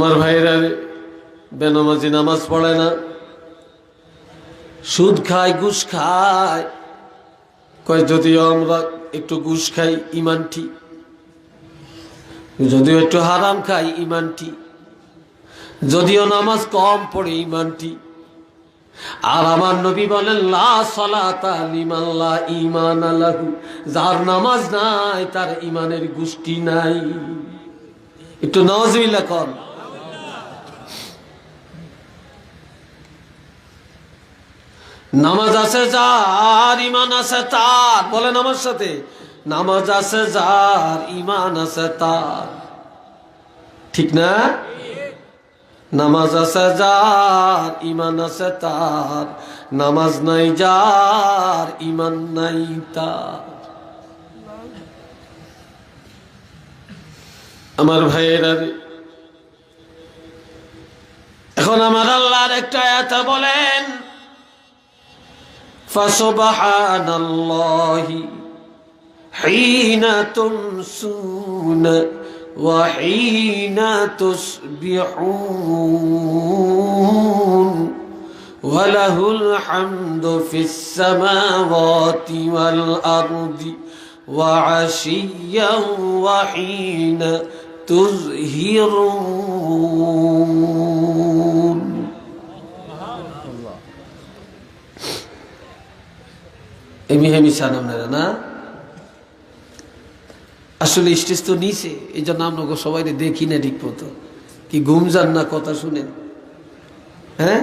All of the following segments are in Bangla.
আমার ভাইরা বেনামাজি নামাজ পড়ে না, সুদ খায়, ঘুষ খায়। কয় যদিও আমরা একটু ঘুষ খাই ইমান ঠিক, যদিও একটু হারাম খাই ইমান ঠিক, যদিও নামাজ কম পড়ে ইমান ঠিক। আর আমার নবী বলেন লা সালাতা লিমান লা ঈমান লাহু, যার নামাজ নাই তার ইমানের গোষ্ঠী নাই। একটু নাউজুবিল্লাহ কর। নামাজ আছে যার, ইমান আছে তার। বলেন আমার সাথে, নামাজ আছে যার, ইমান আছে তার। ঠিক না? নামাজ আছে যার, ইমান আছে তার। নামাজ নাই যার, ইমান নাই তার। আমার ভাইয়েরা, এখন আমার আল্লাহর একটা আয়াত বলেন, ফাসুবহানাল্লাহি হিনা তুমসুনা ওয়া হিনা তুসবিহুন ওয়া লাহুল হামদু ফিস সামাওয়াতি ওয়াল আরদি ওয়া আশিয়্যান ওয়া হিনা তুযহিরুন। না আসলে স্টেজ তো নিচে, এই জন্য আপনাকে সবাই দেখি না ঠিক মতো। কি ঘুম যান না কথা শুনেন? হ্যাঁ,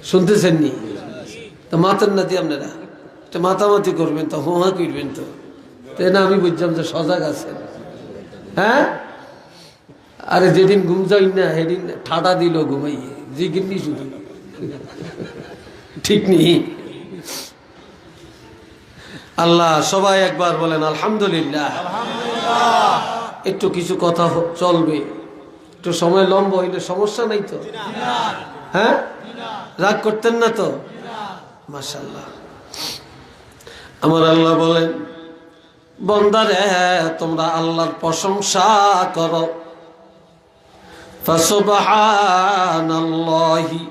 শুনতেছেন নি? তো মাতান না দিয়ে আপনারা মাতামাতি করবেন, তো হোমা করবেন, তো তাই না? আমি বুঝলাম যে সজাগ আছেন। হ্যাঁ, আরে যেদিন ঘুম যাই না সেদিন ঠাডা দিল ঘুমাইয়ে জিগিরনি শুধু, ঠিক নেই? আল্লাহ সবাই একবার বলেন আলহামদুলিল্লাহ। একটু কিছু কথা চলবে, একটু সময় লম্বা হইলে সমস্যা নাই তো? হ্যাঁ, রাগ করতেন না তো? মাশাআল্লাহ। আমার আল্লাহ বলেন, বান্দারে তোমরা আল্লাহর প্রশংসা করো। ফাসুবহানাল্লাহি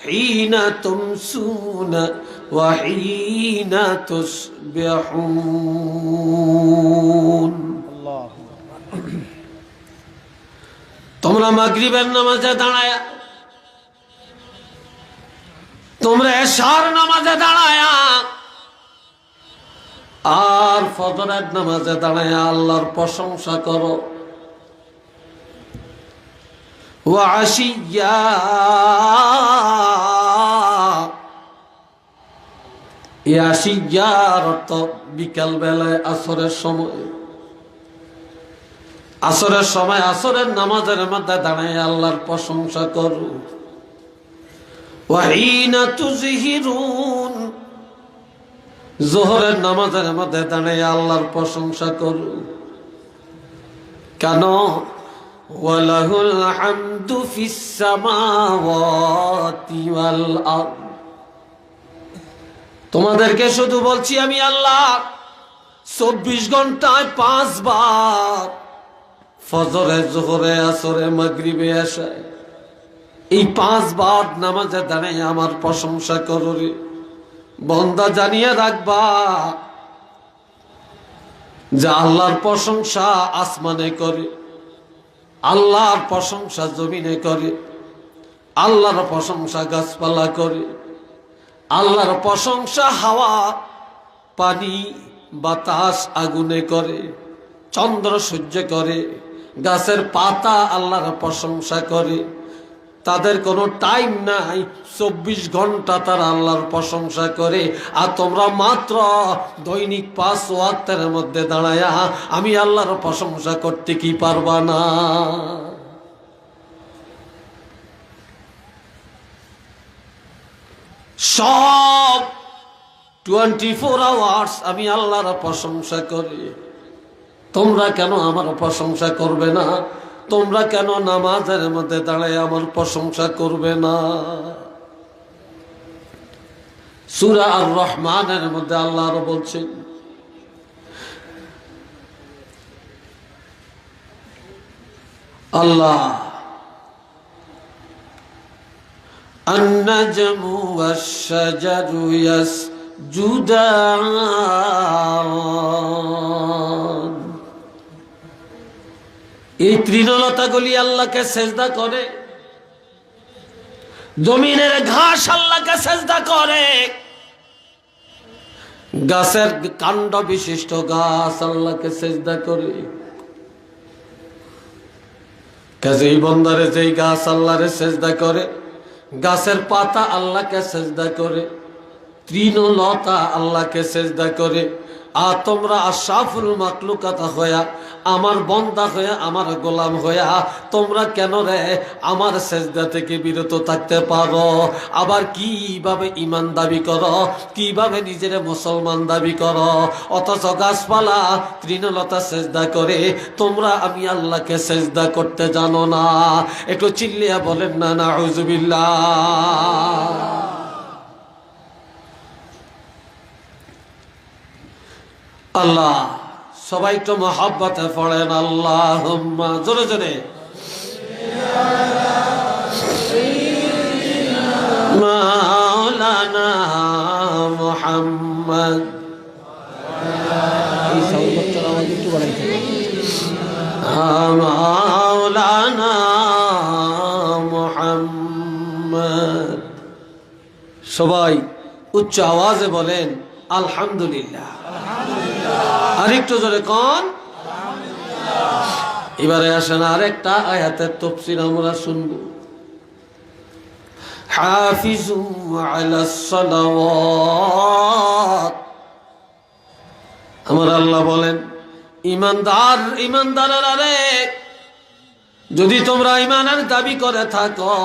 হিনা তুমসুনা ওয়া হিনা তুসবিহুন। তোমরা মাগরিবের নামাজে দাঁড়ায়া, তোমরা এশার নামাজে দাঁড়ায়া, আর ফজরের নামাজে দাঁড়ায়া আল্লাহর প্রশংসা করো। ওয়া আশিয়্যা, এই আশিয়্যার অর্থ বিকাল বেলায়, আসরের সময়। আসরের সময় আসরের নামাজের মধ্যে দাঁড়ায় আল্লাহর প্রশংসা করো। ওয়া হিনা তুযহিরুন, যোহরের নামাজের মধ্যে দাঁড়ায় আল্লাহর প্রশংসা করো। কেন? ওয়ালাহুল হামদু ফিস সামাওয়াতি ওয়াল আরদ। তোমাদেরকে শুধু বলছি আমি আল্লাহ 24 ঘন্টায় 5 বার, ফজরে, যোহরে, আসরে, মাগরিবে, এশায়, এই 5 বার নামাজে দাঁড়ায় আমার প্রশংসা করো রে। বান্দা জানিয়ে রাখবা যে আল্লাহর প্রশংসা আসমানে করে, আল্লাহর প্রশংসা জমিনে করে, আল্লাহর প্রশংসা গাছপালা করে, আল্লাহর প্রশংসা হাওয়া, পানি, বাতাস, আগুনে করে, চন্দ্র সূর্য করে, গাছের পাতা আল্লাহর প্রশংসা করে। তাদের কোনো টাইম নাই, 24 ঘন্টা তারা আল্লাহর প্রশংসা করে। আর তোমরা মাত্র দৈনিক 5 ওয়াক্তের মধ্যে দাঁড়ায়া আমি আল্লাহর প্রশংসা করতে কি পারবা না? সব 24 আওয়ার্স আমি আল্লাহর প্রশংসা করি। তোমরা কেন আমার প্রশংসা করবে না? তোমরা কেন নামাজের মধ্যে দাঁড়ায় আমার প্রশংসা করবে না? সূরা আর রহমানের মধ্যে আল্লাহ আরো বলছেন, আল্লাহ النجم والشجر يسجدان এই তৃণলতাগুলি আল্লাহকে সেজদা করে, জমিনের ঘাস আল্লাহকে সেজদা করে, গাছের কাণ্ড বিশিষ্ট গাছ আল্লাহকে সেজদা করে। কাজেই বন্দারে যেই গাছ আল্লাহরে সেজদা করে, গাছের পাতা আল্লাহকে সেজদা করে, তৃণলতা আল্লাহকে সেজদা করে, আর তোমরা আশরাফুল মাখলুকাত হইয়া, আমার বন্দা হইয়া, আমার গোলাম হইয়া তোমরা কেন রে আমার সেজদা থেকে বিরত থাকতে পারো? আবার কিভাবে ঈমান দাবি করো, কিভাবে নিজের মুসলমান দাবি করো, অথচ গাছপালা তৃণলতা সেজদা করে, তোমরা আমি আল্লাহকে সেজদা করতে জানো না? একটু চিল্লিয়া বলেন না নাউযুবিল্লাহ। আল্লাহ সবাই তো মহব্বতে পড়েন আল্লাহুম্মা, জোরে জোরে। মাওলানা মুহাম্মদ, এই সাউন্ড বক্সের আওয়াজ একটু বাড়াইতে হবে। মাওলানা মুহাম্মদ, সবাই উচ্চ আওয়াজে বলেন আলহামদুলিল্লাহ। আরেকটু জোরে কোন। এবারে আসেন আরেকটা আয়াতের তাফসীর আমরা শুনব। হাফিজু আলাস সালাওয়াত, আমার আল্লাহ বলেন ইমানদারেরা রে, যদি তোমরা ঈমানের দাবি করে থাকো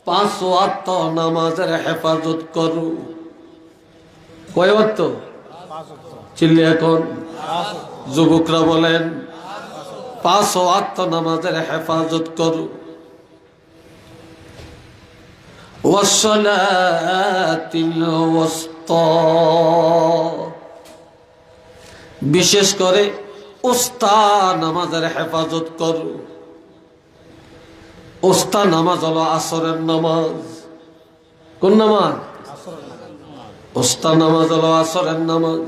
5 ওয়াক্ত নামাজের হেফাজত করো। কয় ওয়াক্ত? চিল্লি এখন যুবকরা বলেন 5 ওয়াক্ত নামাজের হেফাজত করো। ওয়াসসালাতিল ওয়াসতা, বিশেষ করে উস্তা নামাজের হেফাজত করো। উস্তা নামাজ হলো আসরের নামাজ। কোন নামাজ? উস্তা নামাজ হলো আসরের নামাজ।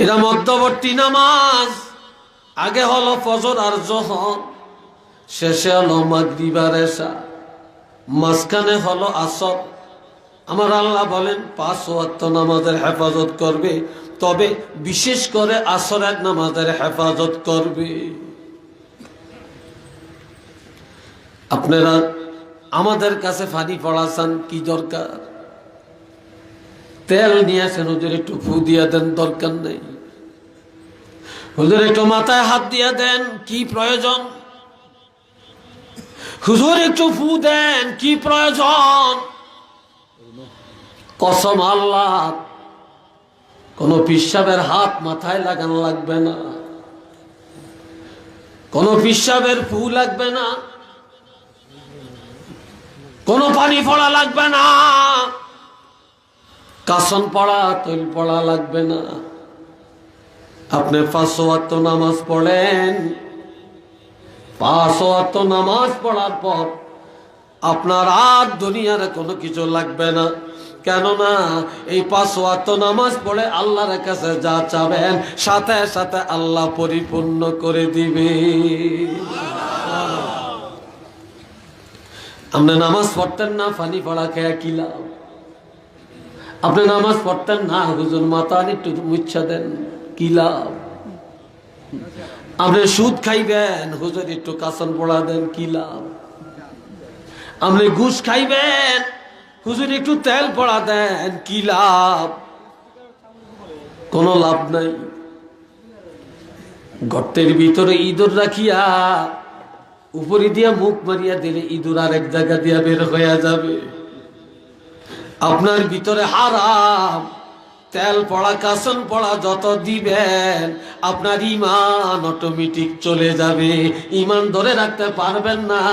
এটা মধ্যবর্তী নামাজ। আগে হলো ফজর আর যোহর, শেষে হলো মাগরিব আর এশা, মাঝখানে হলো আসর। আমার আল্লাহ বলেন 5 ওয়াক্ত নামাজের হেফাজত করবে, তবে বিশেষ করে আসরের নামাজের হেফাজত করবে। আপনারা আমাদের কাছে ফানি পড়াছেন, কি দরকার? তেল নিয়ে আসেন, হুজুর একটু ফু দিয়া দেন, দরকার নেই। হুজুর একটু মাথায় হাত দিয়া দেন, কি প্রয়োজন? হুজুর একটু ফু দেন, কি প্রয়োজন? কসম আল্লাহ, কোন পিশাবের হাত মাথায় লাগানো লাগবে না, কোন পিশাবের ফু লাগবে না, কোন পানি পড়া লাগবে না, কাসন পড়া তৈল পড়া লাগবে না। আপনি 5 ওয়াক্ত নামাজ পড়েন, 5 ওয়াক্ত নামাজ পড়ার পর আপনার আর দুনিয়ার কোনো কিছু লাগবে না। কেননা এই 5 ওয়াক্ত নামাজ পড়ে আল্লাহর কাছে যা চাবেন সাথে সাথে আল্লাহ পরিপূর্ণ করে দিবে। আপনি নামাজ পড়তেন না, ফানি পড়া খেয়া কি লাভ? আপনি নামাজ পড়তেন না, হুজুর মাথা একটু মুচ্ছা দেন, কি লাভ? আপনি সুদ খাইবেন, হুজুর একটু কাসন পড়া দেন, কি লাভ? আপনি ঘুষ খাইবেন, হুজুর একটু তেল পড়া দেন, কি লাভ? কোনো লাভ নাই। গর্তের ভিতরে ইঁদুর রাখিয়া উপরে দিয়া মুখ মারিয়া দিলে ইঁদুর আর এক জায়গা দিয়া বের হয়ে যাবে। আপনার ভিতরে হারাম, তেল পড়া কাসন পড়া যত দিবেন আপনার ঈমান অটোমেটিক চলে যাবে। ঈমান ধরে রাখতে পারবেন না।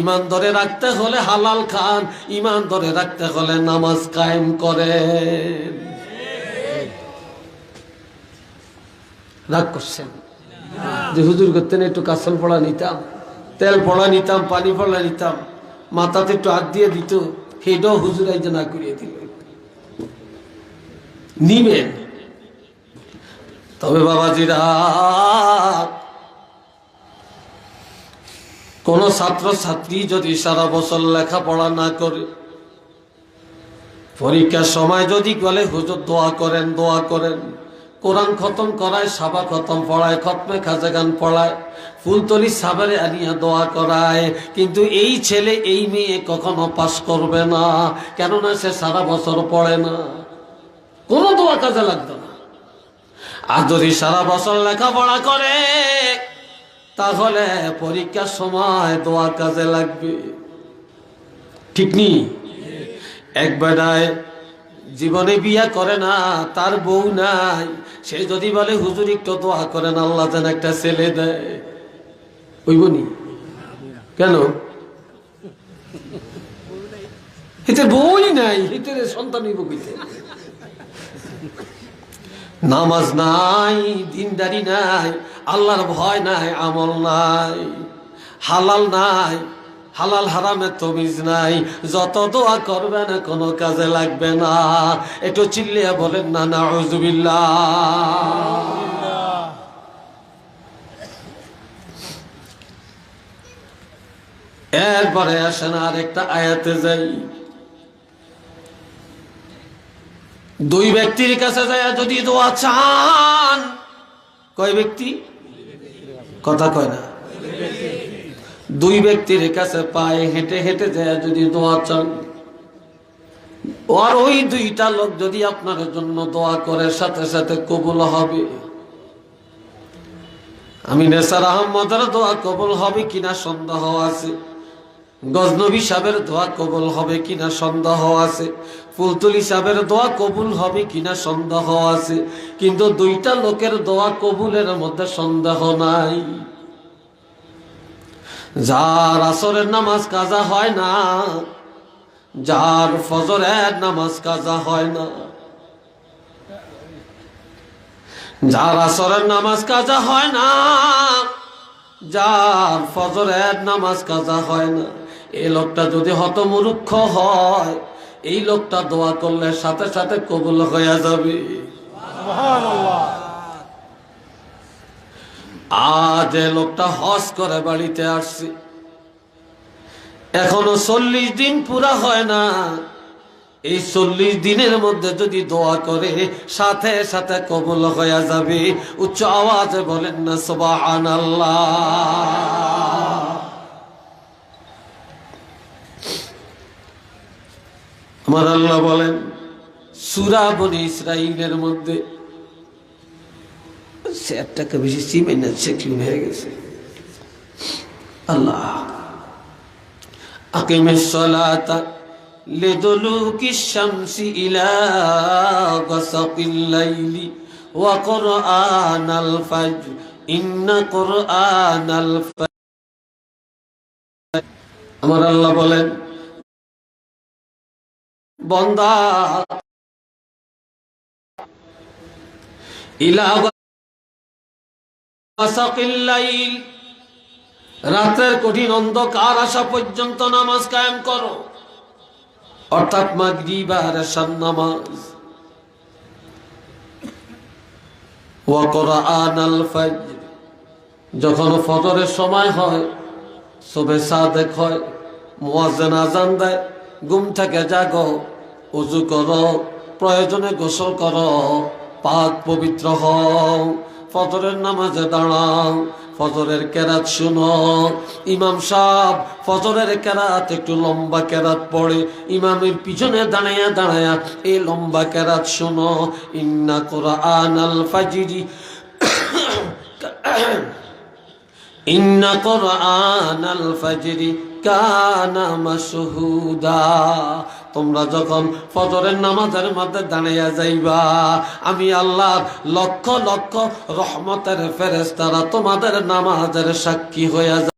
ঈমান ধরে রাখতে হলে হালাল খান, ঈমান ধরে রাখতে হলে নামাজ কায়েম করেন। রাগ করছেন? যে হুজুর করতেন একটু কাসল পড়া নিতাম, তেল পড়া নিতাম, পানি পড়া নিতাম, মাথাতে একটু হাত দিয়ে দিত, সেটাও হুজুর আইজা না করিয়ে দিল। নিবেন। তবে বাবাজিরা, কোন ছাত্র ছাত্রী যদি সারা বছর লেখাপড়া না করে, পরীক্ষার সময় যদি বলে হুজুর দোয়া করেন, দোয়া করেন, কোরআন খতম করায়, সাবা খতম পড়ায়, খতমে খাজাগান পড়ায়, ফুলতলি সাবারে আনিয়া দোয়া করায়, কিন্তু এই ছেলে এই মেয়ে কখনো পাস করবে না। কেননা সে সারা বছর পড়ে না, কোনো দোয়া কাজে লাগতো না। আর যদি সারা বছর লেখাপড়া করে, তাহলে পরীক্ষার সময় দোয়া কাজে লাগবে। ঠিক নি? এক বেটায় জীবনে বিয়া করে না, তার বউ নাই, সে যদি বলে হুজুর একটু দোয়া করেন আল্লাহ যেন একটা ছেলে দেয়, হইবনি? কেন? এতে বউই নাই, এতে সন্তান হইব কইতে? নামাজ নাই, দিনদারি নাই, আল্লাহর ভয় নাই, আমল নাই, হালাল নাই, হালাল হারামের তমিজ নাই, যত দোয়া করবেন কোনো কাজে লাগবে না। একটু চিল্লিয়া বলেন না নাউযুবিল্লাহ। এরপরে আসেন আরেকটা আয়াতে যাই। দুই ব্যক্তির কাছে যায় যদি দোয়া চান, কয় ব্যক্তি? কথা কয় না। দুই ব্যক্তির কাছে পায়ে হেঁটে হেঁটে যায় যদি দোয়া চান, আর ওই দুইটা লোক যদি আপনার জন্য দোয়া করে, সাথে সাথে কবুল হবে। আমি নেসার আহমদের দোয়া কবুল হবে কিনা সন্দেহ আছে, গজনবী সাহেবের দোয়া কবুল হবে কিনা সন্দেহ আছে, ফুলতুলি সাহেবের দোয়া কবুল হবে কিনা সন্দেহ আছে, কিন্তু দুইটা লোকের দোয়া কবুলের মধ্যে সন্দেহ নাই। যার আসরের নামাজ কাজা হয় না, যার ফজরের নামাজ কাজা হয় না, যার আসরের নামাজ কাজা হয় না, যার ফজরের নামাজ কাজা হয় না, এই লোকটা যদি হতমূর্খ হয়, এই লোকটা দোয়া করলে সাথে সাথে কবুল হয়ে যাবে। সুবহানাল্লাহ। আজ এই লোকটা হজ করে বাড়িতে আসছে, এখনো 40 দিন পুরা হয় না, এই 40 দিনের মধ্যে যদি দোয়া করে সাথে সাথে কবুল হয়ে যাবে। উচ্চ আওয়াজে বলেন না সুবহানাল্লাহ। আমার আল্লাহ বলেন সূরা বনী ইসরাঈলের মধ্যে, সেটাকে বেশি চিমেন না, সে ক্লিন হয়ে গেছে। আল্লাহ আকিমিস সালাতা লিদুলুকিশ শামসি ইলা গাসাকিল লাইলি ওয়া কুরআনাল ফাজর ইন্না কুরআনাল ফাজর। আমার আল্লাহ বলেন বান্দা ইলা গাসাকিল লাইল, রাতের কঠিন অন্ধকার আসা পর্যন্ত নামাজ কায়েম করো, অর্থাৎ মাগরিব আর এশার নামাজ। ওয়া কুরআনাল ফাজর, যখন ফজরের সময় হয়, সুবহে সাদেক হয়, মুয়াজ্জিন আযান দেয়, ঘুম থেকে জাগো, ওযু করো, প্রয়োজনে গোসল করো, পাক পবিত্র হও, ফজরের নামাজে দাঁড়াও, ফজরের কেরাত শুনো। ইমাম সাহেব ফজরের কেরাত একটু লম্বা কেরাত পড়ে, ইমামের পিছনে দাঁড়ায়া দাঁড়ায়া এই লম্বা কেরাত শুনো। ইন্না কুরআনাল ফাজরি ইন্না কুরআনাল ফাজরি কানা মাশহুদা। তোমরা যখন ফজরের নামাজের মধ্যে দাঁড়াইয়া যাইবা, আমি আল্লাহ লক্ষ লক্ষ রহমতের ফেরেশতারা তোমাদের নামাজের সাক্ষী হইয়া